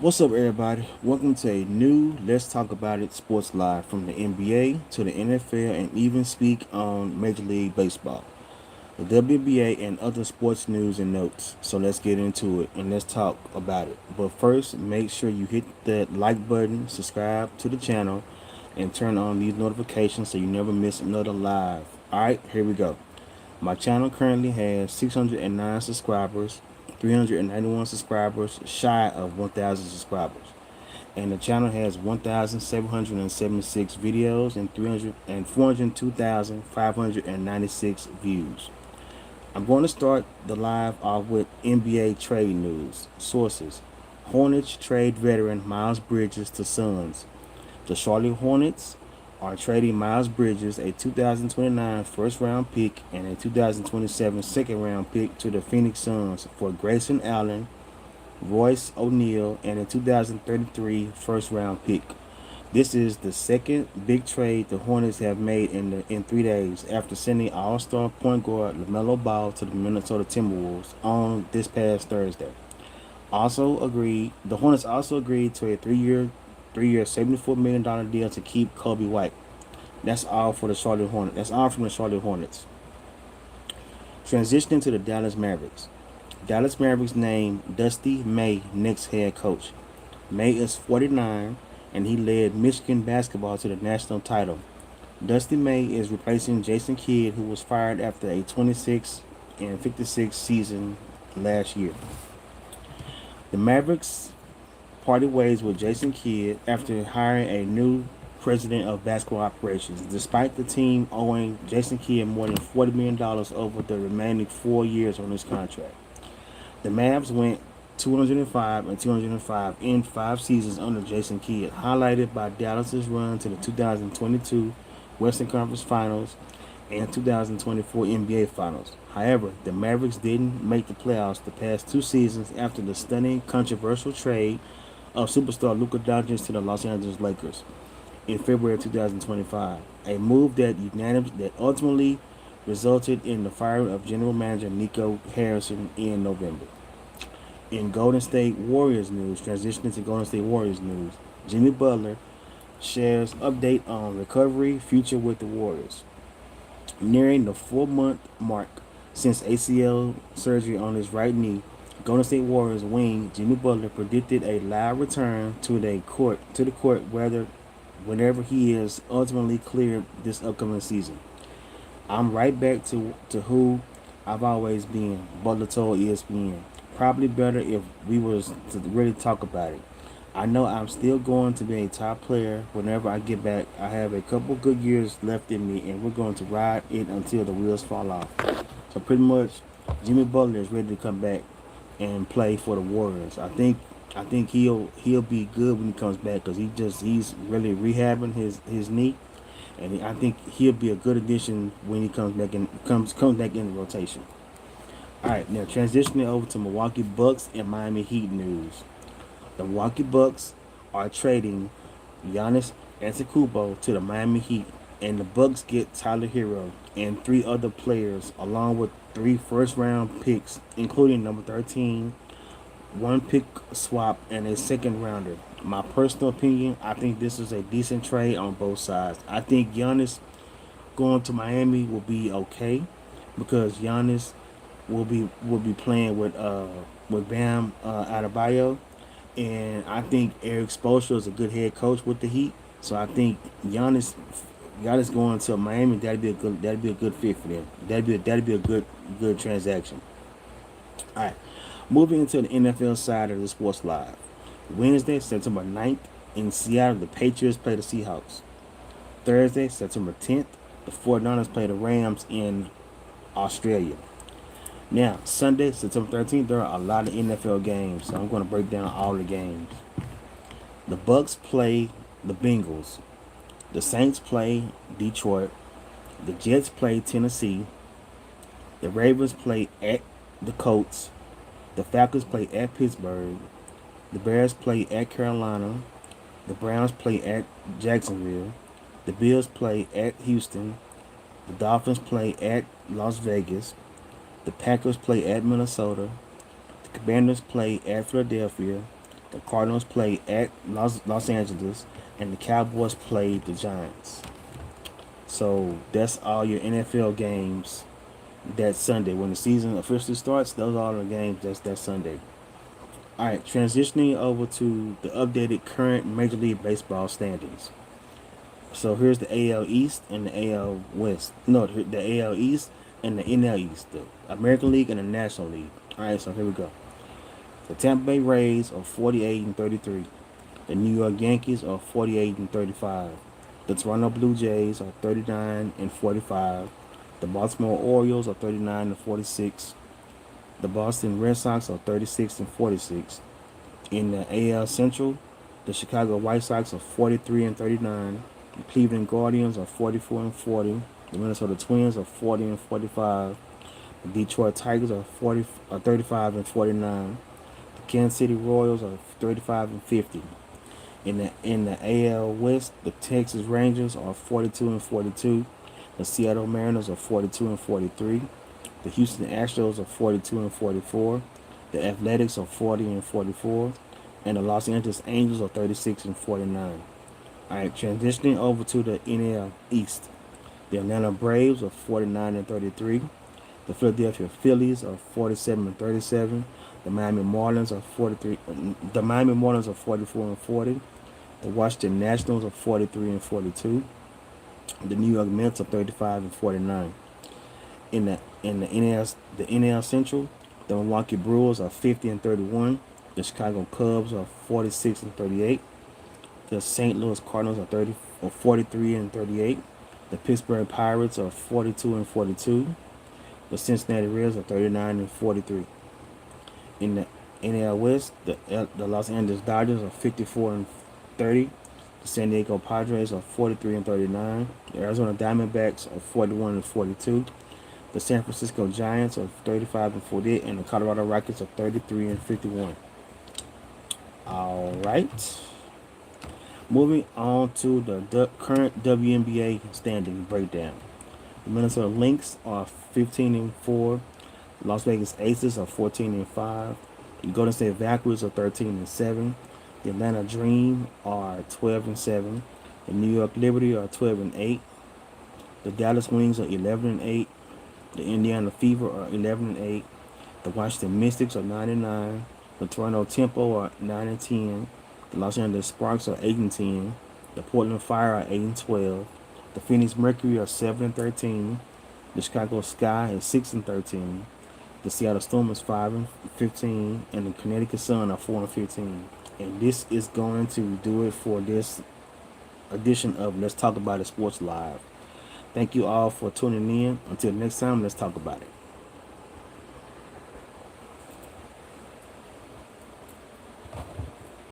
What's up, everybody? Welcome to a new Let's Talk About It Sports Live, from the NBA to the NFL and even speak on Major League Baseball, the WBA, and other sports news and notes. So let's get into it and let's talk about it. But first, make sure you hit that like button, subscribe to the channel, and turn on these notifications so you never miss another live. Alright, here we go. My channel currently has 609 subscribers, 391 subscribers, shy of 1,000 subscribers. And the channel has 1,776 videos and 402,596 views. I'm going to start the live off with NBA trade news. Sources: Hornets trade veteran Miles Bridges to Suns. The Charlotte Hornets are trading Miles Bridges, a 2029 first round pick and a 2027 second round pick, to the Phoenix Suns for Grayson Allen, Royce O'Neal, and a 2033 first round pick. This is the second big trade the Hornets have made in 3 days, after sending All-Star point guard LaMelo Ball to the Minnesota Timberwolves on this past Thursday. The Hornets also agreed to a three-year, $74 million deal to keep Kobe White. That's all for the Charlotte Hornets. That's all from the Charlotte Hornets. Transitioning to the Dallas Mavericks. Dallas Mavericks named Dusty May next head coach. May is 49, and he led Michigan basketball to the national title. Dusty May is replacing Jason Kidd, who was fired after a 26-56 season last year. The Mavericks parted ways with Jason Kidd after hiring a new president of basketball operations, despite the team owing Jason Kidd more than $40 million over the remaining 4 years on his contract. The Mavs went 205 and 205 in 5 seasons under Jason Kidd, highlighted by Dallas's run to the 2022 Western Conference Finals and 2024 NBA Finals. However, the Mavericks didn't make the playoffs the past 2 seasons after the stunning, controversial trade of superstar Luka Doncic to the Los Angeles Lakers in February 2025, a move that ultimately resulted in the firing of general manager Nico Harrison in November. In Golden State Warriors news, transitioning to Golden State Warriors news, Jimmy Butler shares update on recovery future with the Warriors. Nearing the 4-month mark since ACL surgery on his right knee, Golden State Warriors wing Jimmy Butler predicted a live return to the court whenever he is ultimately cleared this upcoming season. I'm right back to who I've always been, Butler told ESPN. Probably better if we was to really talk about it. I know I'm still going to be a top player whenever I get back. I have a couple good years left in me, and we're going to ride it until the wheels fall off. So pretty much, Jimmy Butler is ready to come back and play for the Warriors. I think he'll be good when he comes back, because he's really rehabbing his knee, and I think he'll be a good addition when he comes back in the rotation. All right, now transitioning over to Milwaukee Bucks and Miami Heat news. The Milwaukee Bucks are trading Giannis Antetokounmpo to the Miami Heat, and the Bucks get Tyler Hero and 3 other players, along with 3 first-round picks, including number 13, 1 pick swap, and a second rounder. My personal opinion, I think this is a decent trade on both sides. I think Giannis going to Miami will be okay, because Giannis will be playing with Bam Adebayo, and I think Eric Spoelstra is a good head coach with the Heat. So I think Giannis going to Miami, that'd be a good fit for them. That'd be a good transaction. All right, moving into the NFL side of the Sports Live. Wednesday, September 9th, in Seattle, the Patriots play the Seahawks. Thursday, September 10th, the 49ers play the Rams in Australia. Now, Sunday, September 13th, there are a lot of NFL games, so I'm going to break down all the games. The Bucks play the Bengals. The Saints play Detroit. The Jets play Tennessee. The Ravens play at the Colts. The Falcons play at Pittsburgh. The Bears play at Carolina. The Browns play at Jacksonville. The Bills play at Houston. The Dolphins play at Las Vegas. The Packers play at Minnesota. The Commanders play at Philadelphia. The Cardinals play at Los Angeles, and the Cowboys play the Giants. So that's all your NFL games that Sunday. When the season officially starts, those are all the games that's that Sunday. All right, transitioning over to the updated current Major League Baseball standings. So here's the AL East and the AL West. No, the AL East and the NL East, the American League and the National League. All right, so here we go. The Tampa Bay Rays are 48 and 33. The New York Yankees are 48 and 35. The Toronto Blue Jays are 39 and 45. The Baltimore Orioles are 39 and 46. The Boston Red Sox are 36 and 46. In the AL Central, the Chicago White Sox are 43 and 39. The Cleveland Guardians are 44 and 40. The Minnesota Twins are 40 and 45. The Detroit Tigers are 35 and 49. The Kansas City Royals are 35 and 50. In the AL West, the Texas Rangers are 42 and 42. The Seattle Mariners are 42 and 43. The Houston Astros are 42 and 44. The Athletics are 40 and 44. And the Los Angeles Angels are 36 and 49. All right, transitioning over to the NL East. The Atlanta Braves are 49 and 33. The Philadelphia Phillies are 47 and 37. The Miami Marlins are 43. The Miami Marlins are 44 and 40. The Washington Nationals are 43 and 42. The New York Mets are 35 and 49. In the NL Central, the Milwaukee Brewers are 50 and 31. The Chicago Cubs are 46 and 38. The St. Louis Cardinals are 43 and 38. The Pittsburgh Pirates are 42 and 42. The Cincinnati Reds are 39 and 43. In the NL West, the Los Angeles Dodgers are 54 and 30. The San Diego Padres are 43 and 39. The Arizona Diamondbacks are 41 and 42. The San Francisco Giants are 35 and 48, and the Colorado Rockies are 33 and 51. All right. Moving on to the current WNBA standing breakdown. The Minnesota Lynx are 15 and 4. Las Vegas Aces are 14 and 5. The Golden State Valkyries are 13 and 7. The Atlanta Dream are 12 and 7. The New York Liberty are 12 and 8. The Dallas Wings are 11 and 8. The Indiana Fever are 11 and 8. The Washington Mystics are 9 and 9. The Toronto Tempo are 9 and 10. The Los Angeles Sparks are 8 and 10. The Portland Fire are 8 and 12. The Phoenix Mercury are 7 and 13. The Chicago Sky is 6 and 13. The Seattle Storm is 5 and 15. And the Connecticut Sun are 4 and 15. And this is going to do it for this edition of Let's Talk About It Sports Live. Thank you all for tuning in. Until next time, let's talk about it.